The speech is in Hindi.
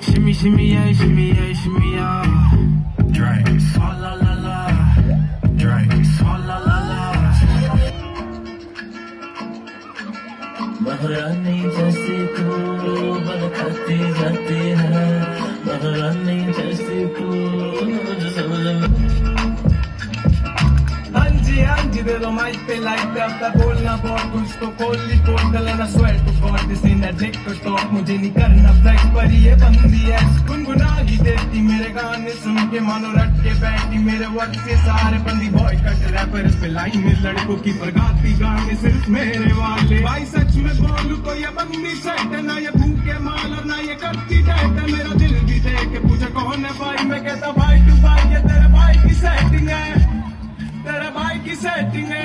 Shimmy, shimmy, yeah, shimmy, yeah, shimmy, yeah. Drink. Swalla la la. Drink. Swalla la la. महारानी जैसी तू बन खाती जाती है महारानी जैसी तू मुझे समझ हाँ जी दे दो माइक पे लाइक पे अब तक बोलना बहुत कुछ तो कोली कोल लेना sweat to god this in addict to stop मुझे नहीं करना फ्लेक्स पर ये बंदी है गुनगुना ही देती मेरे गाने सुन के मानो रट के बैठी मेरे वर्ड से सारे बंदी बॉय कट रैपर पे लाइन में लड़कों की बरगाती गाने सिर्फ मेरे वाले भाई सच में बोलूं तो ये बंदी सेट ना ये भूखे माल और ना ये करती डेट मेरा दिल भी देख के पूछे कौन है भाई मैं कहता भाई टू भाई ये तेरे भाई की सेटिंग है तेरे भाई की सेटिंग है